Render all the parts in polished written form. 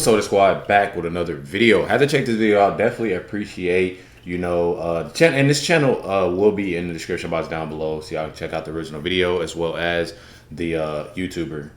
Soda Squad back with another video. Had to check this video out. Definitely appreciate, you know, and this channel will be in the description box down below, so y'all can check out the original video as well as the YouTuber,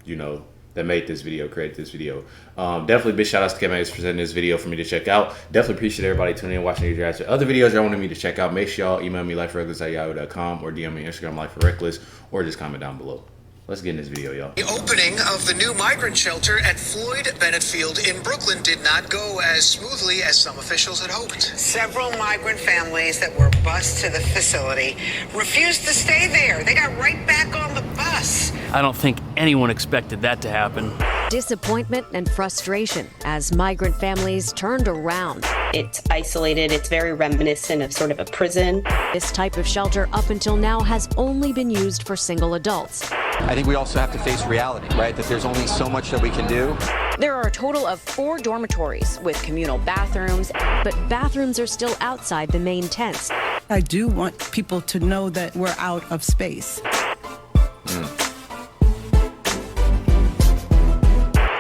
you know, that made this video, created this video. Definitely big shout outs to Kevin for presenting this video for me to check out. Definitely appreciate everybody tuning in, watching these guys. Other videos y'all wanted me to check out, make sure y'all email me LifeWithRecklezz@yahoo.com or DM me Instagram LifeWithRecklezz, or just comment down below. Let's get in this video, y'all. The opening of the new migrant shelter at Floyd Bennett Field in Brooklyn did not go as smoothly as some officials had hoped. Several migrant families that were bused to the facility refused to stay there. They got right back on the bus. I don't think anyone expected that to happen. Disappointment and frustration as migrant families turned around. It's isolated. It's very reminiscent of sort of a prison. This type of shelter up until now has only been used for single adults. I think we also have to face reality, right? That there's only so much that we can do. There are a total of 4 dormitories with communal bathrooms. But bathrooms are still outside the main tents. I do want people to know that we're out of space.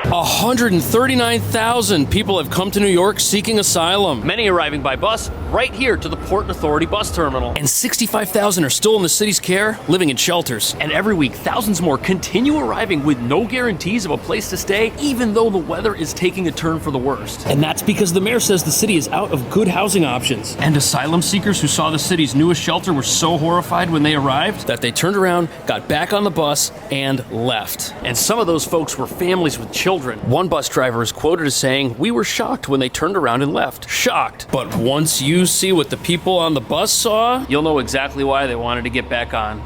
139,000 people have come to New York seeking asylum. Many arriving by bus right here to the Port Authority bus terminal. And 65,000 are still in the city's care, living in shelters. And every week, thousands more continue arriving with no guarantees of a place to stay, even though the weather is taking a turn for the worst. And that's because the mayor says the city is out of good housing options. And asylum seekers who saw the city's newest shelter were so horrified when they arrived that they turned around, got back on the bus, and left. And some of those folks were families with children. One bus driver is quoted as saying, "We were shocked when they turned around and left." Shocked. But once you see what the people on the bus saw, you'll know exactly why they wanted to get back on.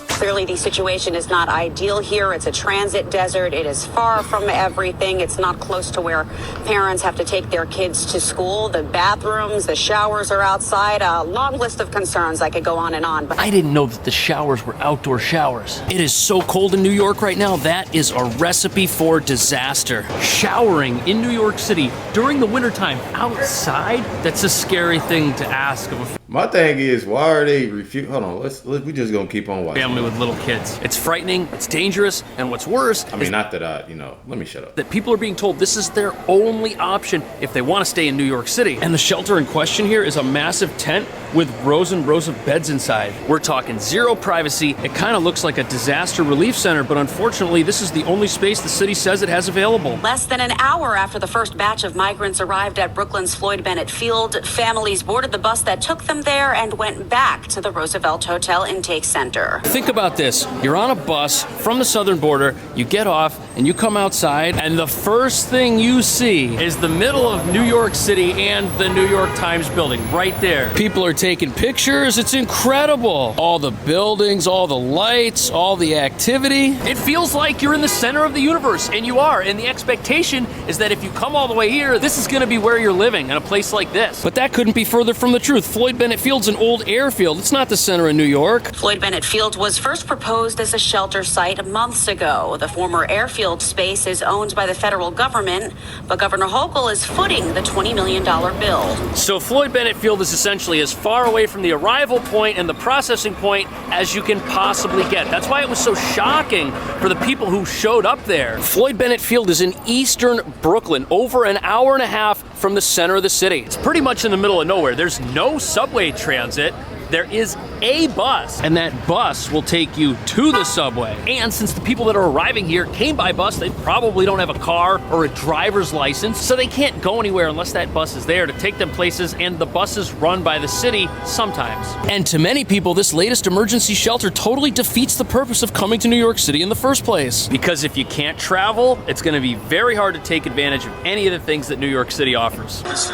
Clearly, the situation is not ideal here. It's a transit desert. It is far from everything. It's not close to where parents have to take their kids to school. The bathrooms, the showers are outside. A long list of concerns. I could go on and on. But I didn't know that the showers were outdoor showers. It is so cold in New York right now. That is a recipe for disaster. Showering in New York City during the wintertime outside, that's a scary thing to ask of a My thing is, why are they refusing? Hold on, we just gonna keep on watching. family with little kids. It's frightening, it's dangerous, and what's worse, I mean, not that you know, let me shut up. that people are being told this is their only option if they want to stay in New York City. And the shelter in question here is a massive tent with rows and rows of beds inside. We're talking zero privacy. It kind of looks like a disaster relief center, but unfortunately, this is the only space the city says it has available. less than an hour after the first batch of migrants arrived at Brooklyn's Floyd Bennett Field, families boarded the bus that took them there and went back to the Roosevelt Hotel Intake Center. Think about this. You're on a bus from the southern border, you get off, and you come outside, and the first thing you see is the middle of New York City and the New York Times building right there. People are taking pictures. It's incredible. All the buildings, all the lights, all the activity. It feels like you're in the center of the universe, and you are. And the expectation is that if you come all the way here, this is going to be where you're living, in a place like this. But that couldn't be further from the truth. Floyd Bennett Field's an old airfield. It's not the center of New York. Floyd Bennett Field was first proposed as a shelter site months ago. The former airfield space is owned by the federal government, but Governor Hochul is footing the $20 million bill. So Floyd Bennett Field is essentially as far away from the arrival point and the processing point as you can possibly get. That's why it was so shocking for the people who showed up there. Floyd Bennett Field is in eastern Brooklyn, over an hour and a half from the center of the city. It's pretty much in the middle of nowhere. There's no subway transit. There is a bus, and that bus will take you to the subway. And since the people that are arriving here came by bus, they probably don't have a car or a driver's license, so they can't go anywhere unless that bus is there to take them places, and the bus is run by the city sometimes. And to many people, this latest emergency shelter totally defeats the purpose of coming to New York City in the first place. Because if you can't travel, it's going to be very hard to take advantage of any of the things that New York City offers. This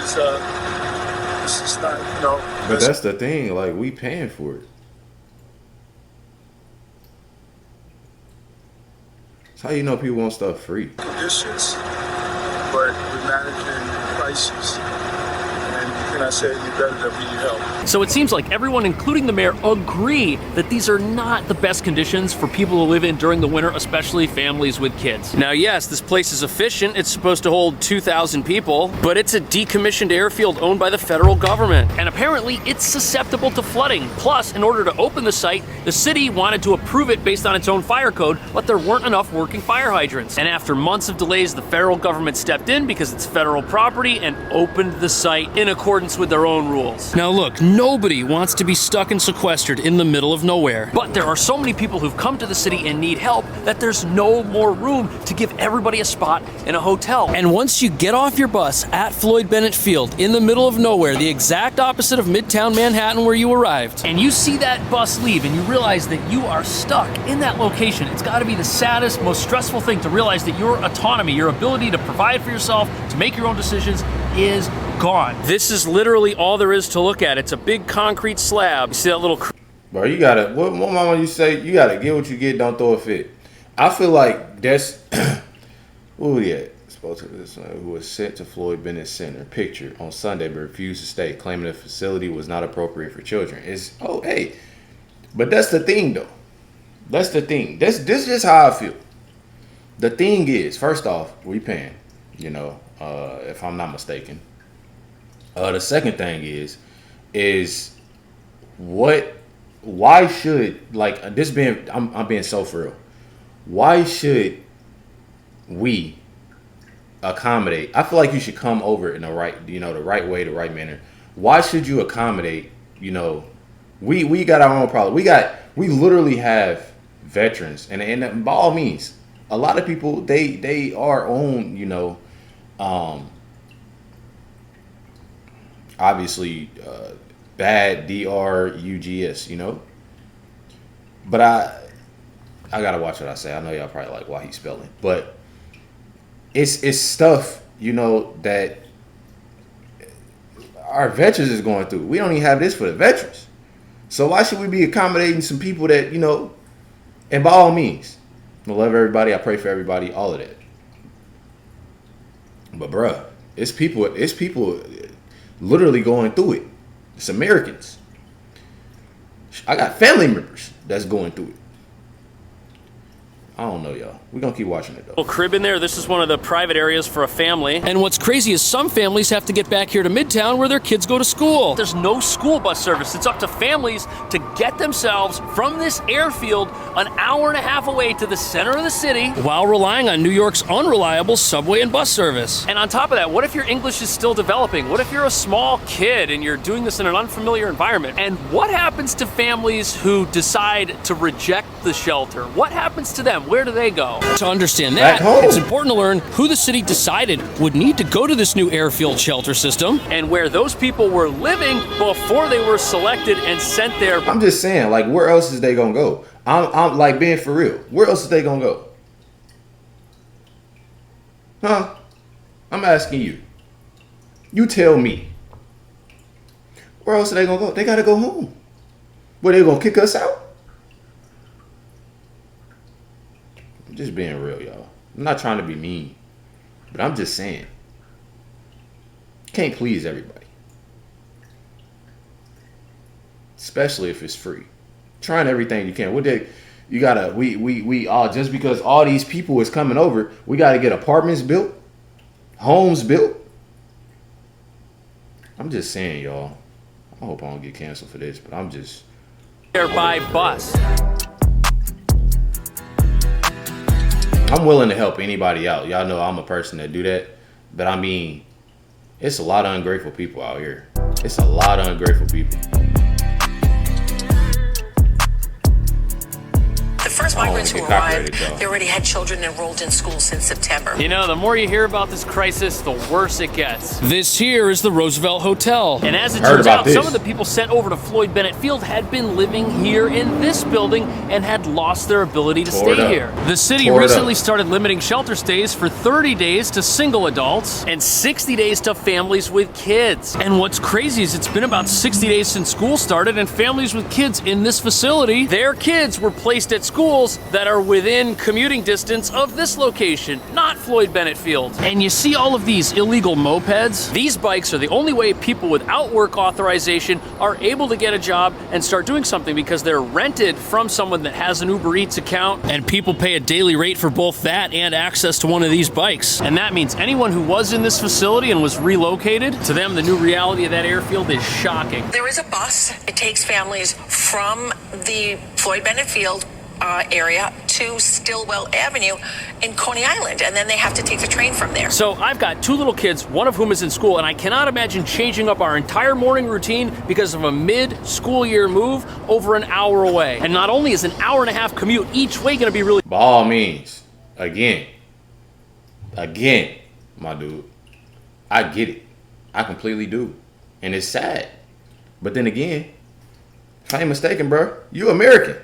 is not, you know. But that's the thing, like, we paying for it. That's how you know people want stuff free. Conditions, but we're managing prices. And and I said, you better than we need help. So it seems like everyone, including the mayor, agree that these are not the best conditions for people to live in during the winter, especially families with kids. Now, yes, this place is efficient. It's supposed to hold 2,000 people, but it's a decommissioned airfield owned by the federal government. And apparently it's susceptible to flooding. Plus, in order to open the site, the city wanted to approve it based on its own fire code, but there weren't enough working fire hydrants. And after months of delays, the federal government stepped in because it's federal property and opened the site in accordance with their own rules. Now look, nobody wants to be stuck and sequestered in the middle of nowhere. But there are so many people who've come to the city and need help that there's no more room to give everybody a spot in a hotel. And once you get off your bus at Floyd Bennett Field in the middle of nowhere, the exact opposite of Midtown Manhattan where you arrived, and you see that bus leave and you realize that you are stuck in that location, it's got to be the saddest, most stressful thing to realize that your autonomy, your ability to provide for yourself, to make your own decisions, is gone. This is literally all there is to look at. It's a big concrete slab. You see that little... Bro, you gotta, what mama you say, you gotta get what you get, don't throw a fit. I feel like that's, who was that? Who was sent to Floyd Bennett Center, picture on Sunday, but refused to stay, claiming the facility was not appropriate for children. It's, oh, hey, but that's the thing, though. That's the thing. This is just how I feel. The thing is, first off, we paying, you know, if I'm not mistaken. The second thing is why should, like, this being, I'm being so for real. Why should we accommodate? I feel like you should come over in the right, you know, the right way, the right manner. Why should you accommodate, you know, we got our own problem. We literally have veterans, and by all means, a lot of people, they are on, you know, obviously bad drugs, you know, but I gotta watch what I say. I know y'all probably like why he's spelling, but it's stuff, you know, that our veterans is going through. We don't even have this for the veterans, so why should we be accommodating some people that, you know? And by all means, I love everybody, I pray for everybody, all of that, but bruh, it's people literally going through it. It's Americans. I got family members that's going through it. I don't know, y'all. We're going to keep watching it, though. Little crib in there. This is one of the private areas for a family. And what's crazy is some families have to get back here to Midtown where their kids go to school. There's no school bus service. It's up to families to get themselves from this airfield an hour and a half away to the center of the city while relying on New York's unreliable subway and bus service. And on top of that, what if your English is still developing? What if you're a small kid and you're doing this in an unfamiliar environment? And what happens to families who decide to reject the shelter? What happens to them? Where do they go? To understand that, it's important to learn who the city decided would need to go to this new airfield shelter system and where those people were living before they were selected and sent there. I'm just saying, like, where else is they gonna go? I'm like being for real. Where else is they gonna go? Huh? I'm asking you. You tell me. Where else are they gonna go? They gotta go home. Where they gonna kick us out? I'm just being real, y'all. I'm not trying to be mean, but I'm just saying. Can't please everybody. Especially if it's free. Trying everything you can. We all, just because all these people is coming over, we gotta get apartments built, homes built. I'm just saying, y'all. I hope I don't get canceled for this, but I'm just there by bus. I'm willing to help anybody out. Y'all know I'm a person that do that. But I mean, it's a lot of ungrateful people out here. It's a lot of ungrateful people. The first migrants who arrived, they already had children enrolled in school since September. You know, the more you hear about this crisis, the worse it gets. This here is the Roosevelt Hotel. And as it turns out, some of the people sent over to Floyd Bennett Field had been living here in this building and had lost their ability to stay here. The city recently started limiting shelter stays for 30 days to single adults and 60 days to families with kids. And what's crazy is it's been about 60 days since school started, and families with kids in this facility, their kids were placed at school schools that are within commuting distance of this location, not Floyd Bennett Field. And you see all of these illegal mopeds? These bikes are the only way people without work authorization are able to get a job and start doing something, because they're rented from someone that has an Uber Eats account, and people pay a daily rate for both that and access to one of these bikes. And that means anyone who was in this facility and was relocated, to them the new reality of that airfield is shocking. There is a bus. It takes families from the Floyd Bennett Field area to Stillwell Avenue in Coney Island, and then they have to take the train from there. So I've got 2 little kids, one of whom is in school, and I cannot imagine changing up our entire morning routine because of a mid-school year move over an hour away. And not only is an hour and a half commute each way gonna be really— By all means, again, my dude, I get it. I completely do. And it's sad. But then again, if I ain't mistaken, bro, you American.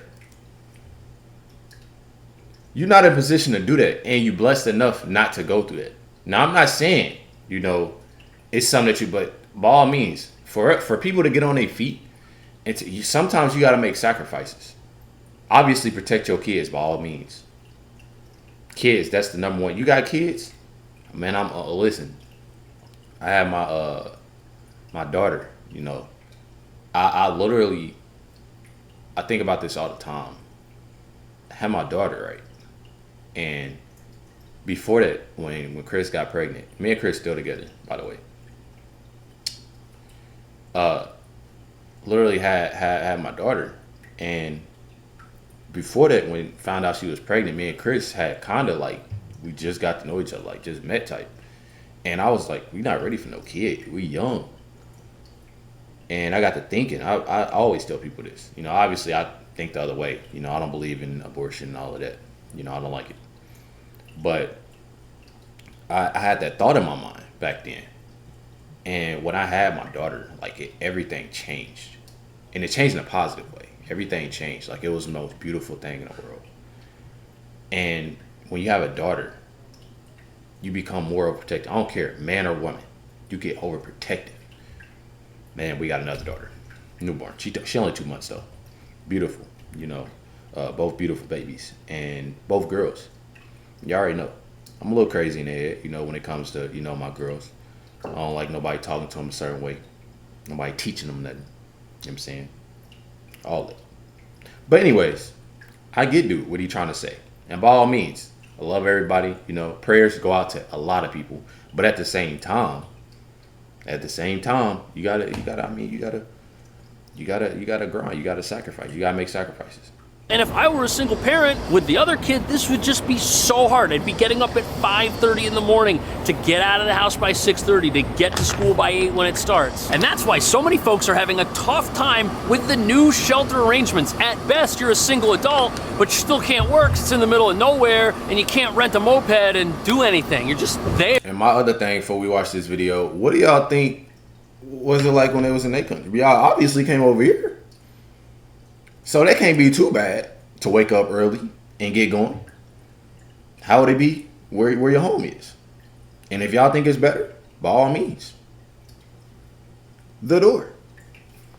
You're not in a position to do that, and you blessed enough not to go through that. Now, I'm not saying, it's something that but by all means, for people to get on their feet, sometimes you got to make sacrifices. Obviously, protect your kids by all means. Kids, that's the number one. You got kids? Man, listen, I have my daughter, I literally, I think about this all the time. I had my daughter, right? And before that, when Chris got pregnant, me and Chris still together, by the way. Literally had my daughter, and before that, when found out she was pregnant, me and Chris had kind of like, we just got to know each other, like just met type. And I was like, we not ready for no kid. We young. And I got to thinking, I always tell people this, obviously I think the other way. I don't believe in abortion and all of that. I don't like it. But I had that thought in my mind back then. And when I had my daughter, everything changed. And it changed in a positive way. Everything changed. Like, it was the most beautiful thing in the world. And when you have a daughter, you become more overprotective. I don't care, man or woman. You get overprotective. Man, we got another daughter. Newborn. She only 2 months, though. Beautiful, both beautiful babies, and both girls. You already know. I'm a little crazy in the head, when it comes to, my girls. I don't like nobody talking to them a certain way. Nobody teaching them nothing. You know what I'm saying? All of it. But anyways, I get, dude, what he trying to say. And by all means, I love everybody. Prayers go out to a lot of people. But at the same time, you gotta grind. You gotta sacrifice. You gotta make sacrifices. And if I were a single parent with the other kid, this would just be so hard. I'd be getting up at 5:30 in the morning to get out of the house by 6:30, to get to school by 8 when it starts. And that's why so many folks are having a tough time with the new shelter arrangements. At best, you're a single adult, but you still can't work. It's in the middle of nowhere, and you can't rent a moped and do anything. You're just there. And my other thing, before we watch this video, what do y'all think was it like when they was in their country? Y'all obviously came over here. So that can't be too bad to wake up early and get going. How would it be where your home is? And if y'all think it's better, by all means, the door.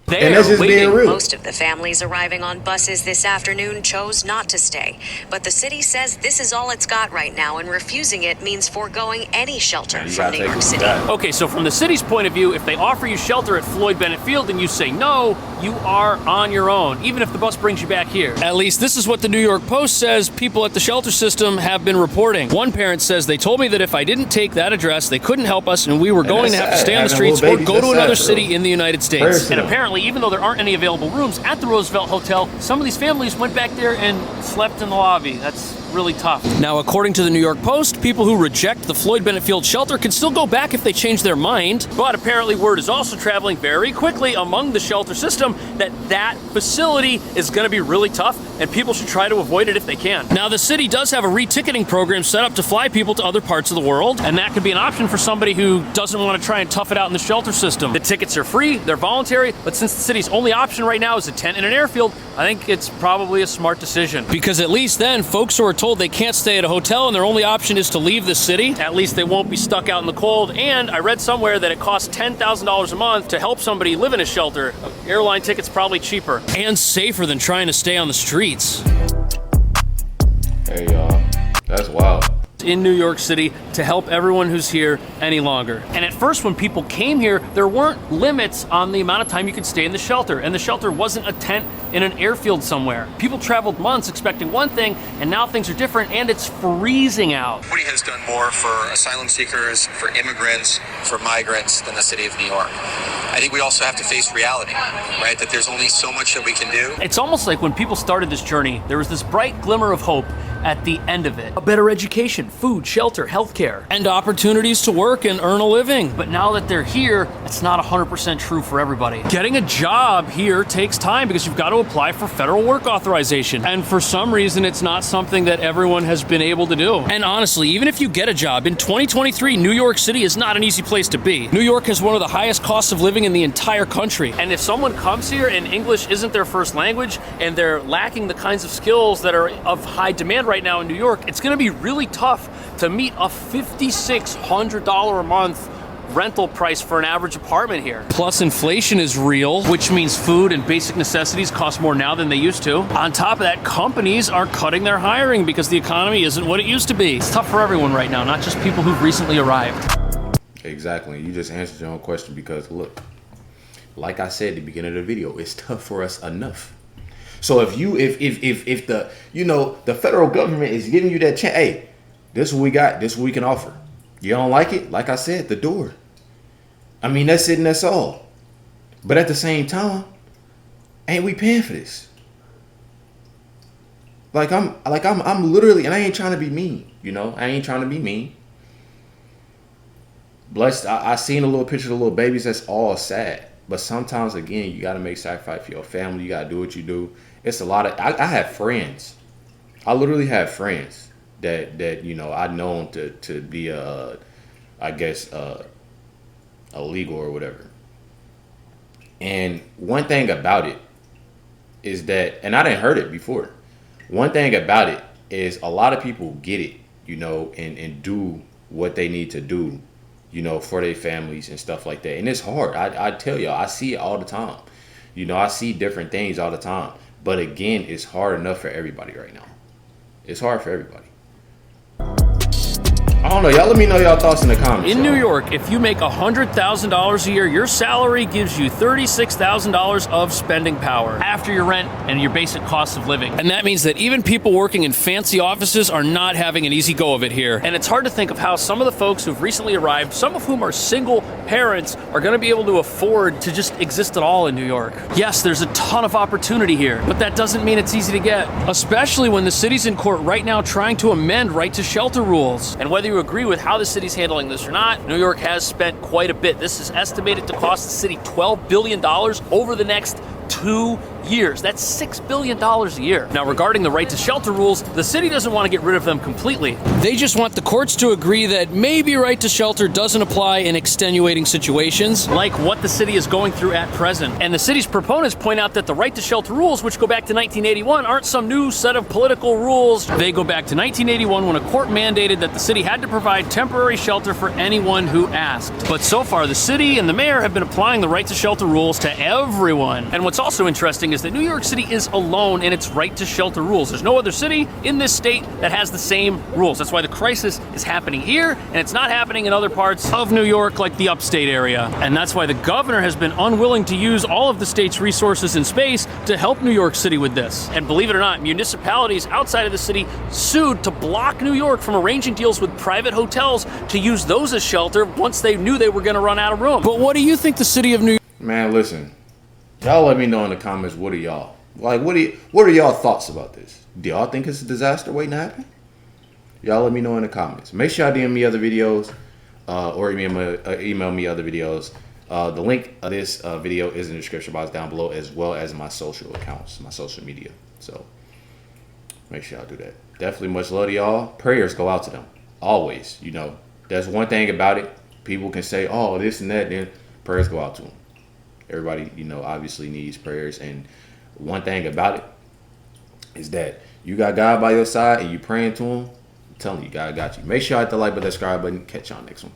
And that's just being real. Most of the families arriving on buses this afternoon chose not to stay. But the city says this is all it's got right now, and refusing it means foregoing any shelter from New York City. Okay, so from the city's point of view, if they offer you shelter at Floyd Bennett Field and you say no, you are on your own, even if the bus brings you back here. At least this is what the New York Post says people at the shelter system have been reporting. One parent says, they told me that if I didn't take that address, they couldn't help us, and we were going to have to stay on the streets or go to another city in the United States. And apparently, even though there aren't any available rooms at the Roosevelt Hotel, some of these families went back there and slept in the lobby. That's really tough. Now, according to the New York Post, people who reject the Floyd Bennett Field shelter can still go back if they change their mind. But apparently word is also traveling very quickly among the shelter system that facility is going to be really tough, and people should try to avoid it if they can. Now, the city does have a reticketing program set up to fly people to other parts of the world, and that could be an option for somebody who doesn't want to try and tough it out in the shelter system. The tickets are free, they're voluntary, but since the city's only option right now is a tent in an airfield, I think it's probably a smart decision. Because at least then, folks who are told they can't stay at a hotel and their only option is to leave the city, at least they won't be stuck out in the cold. And I read somewhere that it costs $10,000 a month to help somebody live in a shelter. Airline tickets probably cheaper and safer than trying to stay on the streets. Hey y'all, that's wild. In New York City to help everyone who's here any longer. And at first when people came here, there weren't limits on the amount of time you could stay in the shelter, and the shelter wasn't a tent in an airfield somewhere. People traveled months expecting one thing, and now things are different, and it's freezing out. Nobody has done more for asylum seekers, for immigrants, for migrants than the city of New York. I think we also have to face reality, right? That there's only so much that we can do. It's almost like when people started this journey, there was this bright glimmer of hope at the end of it. A better education, food, shelter, healthcare, and opportunities to work and earn a living. But now that they're here, it's not 100% true for everybody. Getting a job here takes time because you've got to apply for federal work authorization. And for some reason, it's not something that everyone has been able to do. And honestly, even if you get a job, in 2023, New York City is not an easy place to be. New York has one of the highest costs of living in the entire country. And if someone comes here and English isn't their first language and they're lacking the kinds of skills that are of high demand right now in New York, it's gonna be really tough to meet a $5,600 a month rental price for an average apartment here. Plus inflation is real, which means food and basic necessities cost more now than they used to. On top of that, companies are cutting their hiring because the economy isn't what it used to be. It's tough for everyone right now, not just people who've recently arrived. Exactly. You just answered your own question because look, like I said at the beginning of the video, it's tough for us enough. So if the, you know, the federal government is giving you that chance, hey, this is what we got, this is what we can offer. You don't like it? Like I said, the door. I mean, that's it and that's all. But at the same time, ain't we paying for this? I'm literally, and I ain't trying to be mean, you know? I ain't trying to be mean. Blessed, I seen a little picture of little babies, that's all sad. But sometimes, again, you got to make sacrifice for your family. You got to do what you do. It's a lot of, I have friends. I literally have friends that you know, I known to be I guess illegal or whatever. And one thing about it is that, and I didn't heard it before. One thing about it is a lot of people get it, you know, and do what they need to do, you know, for their families and stuff like that. And it's hard. I tell y'all, I see it all the time. You know, I see different things all the time. But again, it's hard enough for everybody right now. It's hard for everybody. I don't know. Y'all let me know y'all thoughts in the comments. In New York, if you make $100,000 a year, your salary gives you $36,000 of spending power after your rent and your basic costs of living. And that means that even people working in fancy offices are not having an easy go of it here. And it's hard to think of how some of the folks who've recently arrived, some of whom are single parents, are going to be able to afford to just exist at all in New York. Yes, there's a ton of opportunity here, but that doesn't mean it's easy to get, especially when the city's in court right now trying to amend right to shelter rules. And whether you agree with how the city's handling this or not, New York has spent quite a bit. This is estimated to cost the city $12 billion over the next 2 years. That's $6 billion a year. Now, regarding the right to shelter rules, the city doesn't want to get rid of them completely. They just want the courts to agree that maybe right to shelter doesn't apply in extenuating situations, like what the city is going through at present. And the city's proponents point out that the right to shelter rules, which go back to 1981, aren't some new set of political rules. They go back to 1981 when a court mandated that the city had to provide temporary shelter for anyone who asked. But so far, the city and the mayor have been applying the right to shelter rules to everyone. And what's also interesting is that New York City is alone in its right to shelter rules. There's no other city in this state that has the same rules. That's why the crisis is happening here, and it's not happening in other parts of New York like the upstate area. And that's why the governor has been unwilling to use all of the state's resources and space to help New York City with this. And believe it or not, municipalities outside of the city sued to block New York from arranging deals with private hotels to use those as shelter once they knew they were going to run out of room. But what do you think the city of New York... Man, listen. Y'all let me know in the comments, what are y'all? Like, what are y'all thoughts about this? Do y'all think it's a disaster waiting to happen? Y'all let me know in the comments. Make sure y'all DM me other videos or email me other videos. The link of this video is in the description box down below, as well as my social accounts, my social media. So make sure y'all do that. Definitely much love to y'all. Prayers go out to them. Always. You know, that's one thing about it. People can say, oh, this and that, then prayers go out to them. Everybody, you know, obviously needs prayers. And one thing about it is that you got God by your side and you praying to him. I'm telling you, God got you. Make sure you hit the like button, subscribe button. Catch y'all next one.